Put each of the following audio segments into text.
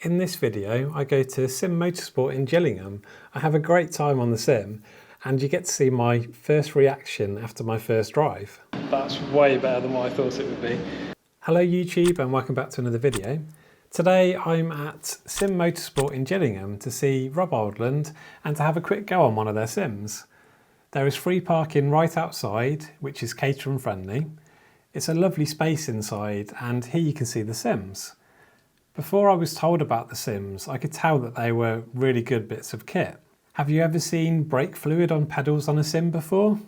In this video, I go to Sim Motorsport in Gillingham. I have a great time on the sim, and you get to see my first reaction after my first drive. That's way better than what I thought it would be. Hello YouTube, and welcome back to another video. Today I'm at Sim Motorsport in Gillingham to see Rob Oldland and to have a quick go on one of their sims. There is free parking right outside, which is Caterham friendly. It's a lovely space inside, and here you can see the sims. Before I was told about the sims, I could tell that they were really good bits of kit. Have you ever seen brake fluid on pedals on a sim before?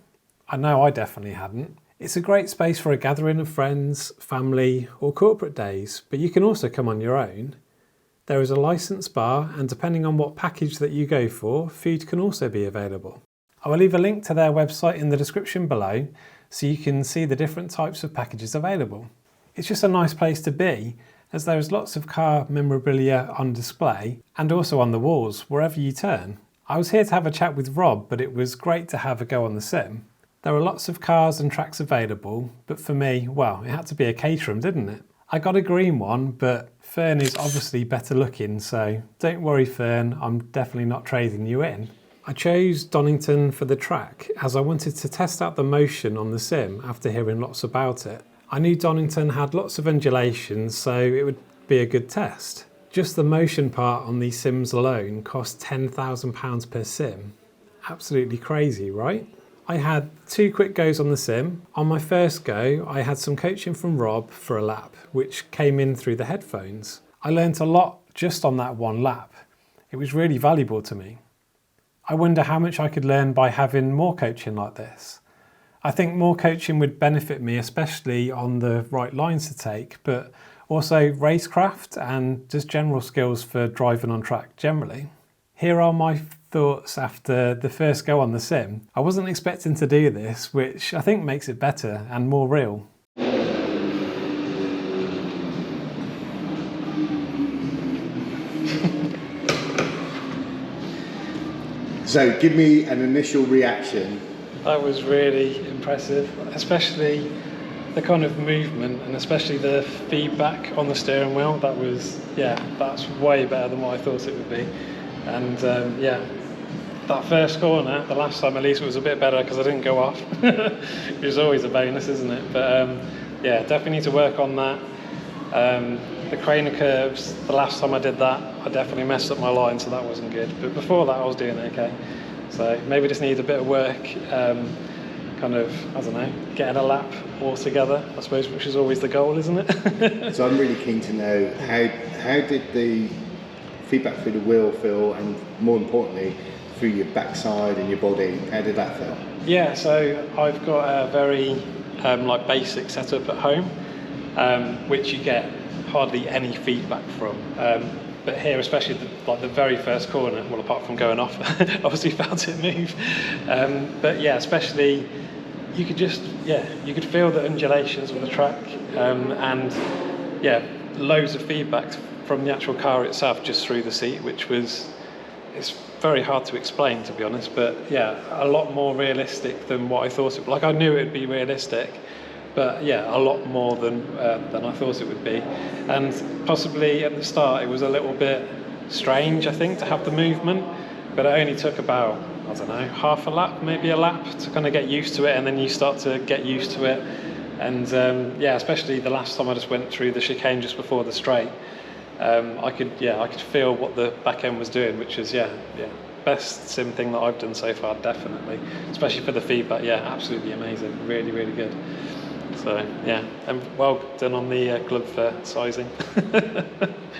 I know I definitely hadn't. It's a great space for a gathering of friends, family or corporate days, but you can also come on your own. There is a licensed bar, and depending on what package that you go for, food can also be available. I will leave a link to their website in the description below so you can see the different types of packages available. It's just a nice place to be, as there is lots of car memorabilia on display and also on the walls wherever you turn. I was here to have a chat with Rob, but it was great to have a go on the sim. There were lots of cars and tracks available, but for me, well, it had to be a Caterham, didn't it? I got a green one, but Fern is obviously better looking, so don't worry Fern, I'm definitely not trading you in. I chose Donington for the track as I wanted to test out the motion on the sim after hearing lots about it. I knew Donington had lots of undulations, so it would be a good test. Just the motion part on these sims alone cost £10,000 per sim. Absolutely crazy, right? I had 2 quick goes on the sim. On my first go, I had some coaching from Rob for a lap, which came in through the headphones. I learnt a lot just on that one lap. It was really valuable to me. I wonder how much I could learn by having more coaching like this. I think more coaching would benefit me, especially on the right lines to take, but also racecraft and just general skills for driving on track generally. Here are my thoughts after the first go on the sim. I wasn't expecting to do this, which I think makes it better and more real. So give me an initial reaction. That was really impressive, especially the kind of movement and especially the feedback on the steering wheel. That was, yeah, that's way better than what I thought it would be. And yeah, that first corner, the last time at least, it was a bit better because I didn't go off, which is always a bonus, isn't it? But yeah, definitely need to work on that. The craner curves, the last time I did that, I definitely messed up my line, so that wasn't good. But before that, I was doing okay. So maybe just need a bit of work, kind of, I don't know, getting a lap all together, I suppose, which is always the goal, isn't it? So I'm really keen to know, how did the feedback through the wheel feel, and more importantly, through your backside and your body, how did that feel? Yeah, so I've got a very like basic setup at home, which you get hardly any feedback from. But here, especially the very first corner, well, apart from going off, obviously felt it move. But yeah, especially you could just, yeah, you could feel the undulations of the track, and yeah, loads of feedback from the actual car itself just through the seat, which was, it's very hard to explain, to be honest. But yeah, a lot more realistic than what I thought it would. Like, I knew it would be realistic, but yeah, a lot more than I thought it would be. And possibly at the start it was a little bit strange, I think, to have the movement, but it only took about, I don't know, half a lap, maybe a lap, to kind of get used to it, and then you start to get used to it. And yeah, especially the last time I just went through the chicane just before the straight, I could feel what the back end was doing, which is best sim thing that I've done so far, definitely. Especially for the feedback, yeah, absolutely amazing, really, really good. So yeah, and well done on the glove sizing.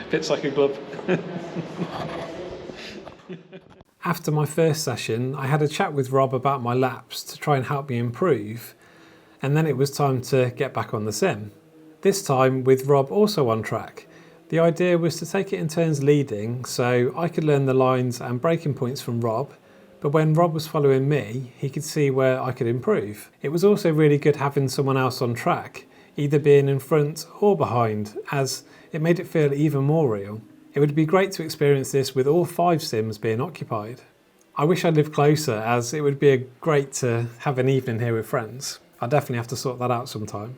Fits like a glove. After my first session, I had a chat with Rob about my laps to try and help me improve, and then it was time to get back on the sim. This time with Rob also on track. The idea was to take it in turns leading, so I could learn the lines and braking points from Rob, but when Rob was following me, he could see where I could improve. It was also really good having someone else on track, either being in front or behind, as it made it feel even more real. It would be great to experience this with all 5 sims being occupied. I wish I lived closer, as it would be great to have an evening here with friends. I definitely have to sort that out sometime.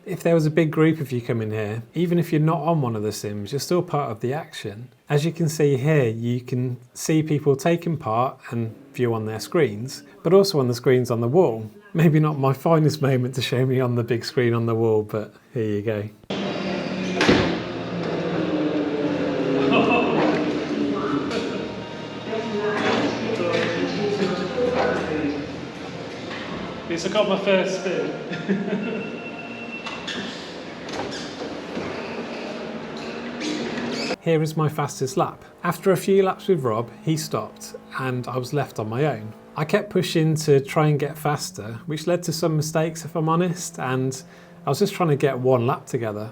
If there was a big group of you coming here, even if you're not on one of the sims, you're still part of the action. As you can see here, you can see people taking part and view on their screens, but also on the screens on the wall. Maybe not my finest moment to show me on the big screen on the wall, but here you go. At least I got my first spin. Here is my fastest lap. After a few laps with Rob, he stopped and I was left on my own. I kept pushing to try and get faster, which led to some mistakes if I'm honest, and I was just trying to get one lap together.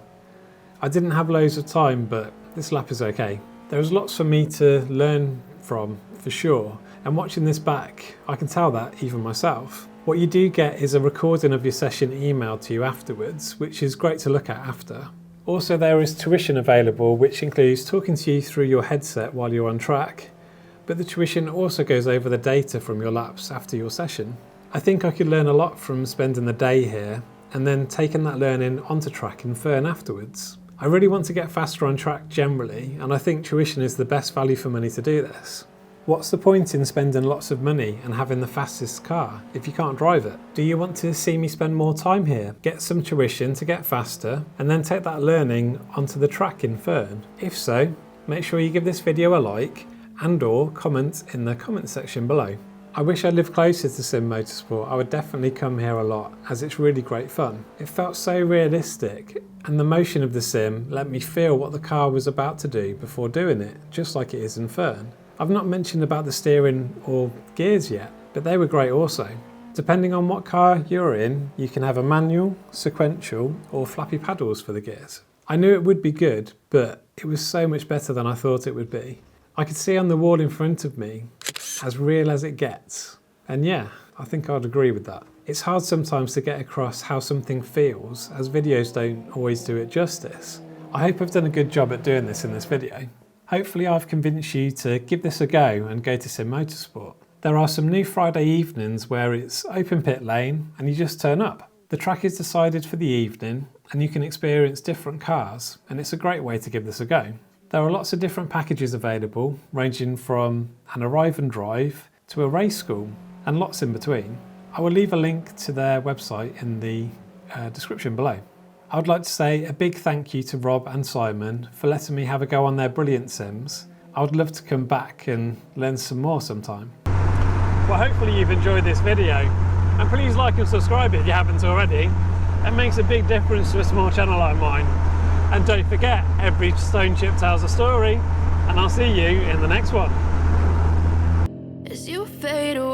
I didn't have loads of time, but this lap is okay. There was lots for me to learn from, for sure, and watching this back, I can tell that even myself. What you do get is a recording of your session emailed to you afterwards, which is great to look at after. Also, there is tuition available, which includes talking to you through your headset while you're on track, but the tuition also goes over the data from your laps after your session. I think I could learn a lot from spending the day here and then taking that learning onto track in Fern afterwards. I really want to get faster on track generally, and I think tuition is the best value for money to do this. What's the point in spending lots of money and having the fastest car if you can't drive it? Do you want to see me spend more time here, get some tuition to get faster, and then take that learning onto the track in Fern? If so, make sure you give this video a like and/or comment in the comment section below. I wish I lived closer to Sim Motorsport. I would definitely come here a lot, as it's really great fun. It felt so realistic, and the motion of the sim let me feel what the car was about to do before doing it, just like it is in Fern. I've not mentioned about the steering or gears yet, but they were great also. Depending on what car you're in, you can have a manual, sequential, or flappy paddles for the gears. I knew it would be good, but it was so much better than I thought it would be. I could see on the wall in front of me, as real as it gets. And yeah, I think I'd agree with that. It's hard sometimes to get across how something feels, as videos don't always do it justice. I hope I've done a good job at doing this in this video. Hopefully I've convinced you to give this a go and go to Sim Motorsport. There are some new Friday evenings where it's open pit lane and you just turn up. The track is decided for the evening and you can experience different cars, and it's a great way to give this a go. There are lots of different packages available, ranging from an arrive and drive to a race school and lots in between. I will leave a link to their website in the description below. I would like to say a big thank you to Rob and Simon for letting me have a go on their brilliant sims. I would love to come back and learn some more sometime. Well, hopefully you've enjoyed this video, and please like and subscribe if you haven't already. It makes a big difference to a small channel like mine. And don't forget, every stone chip tells a story, and I'll see you in the next one. As you fade away.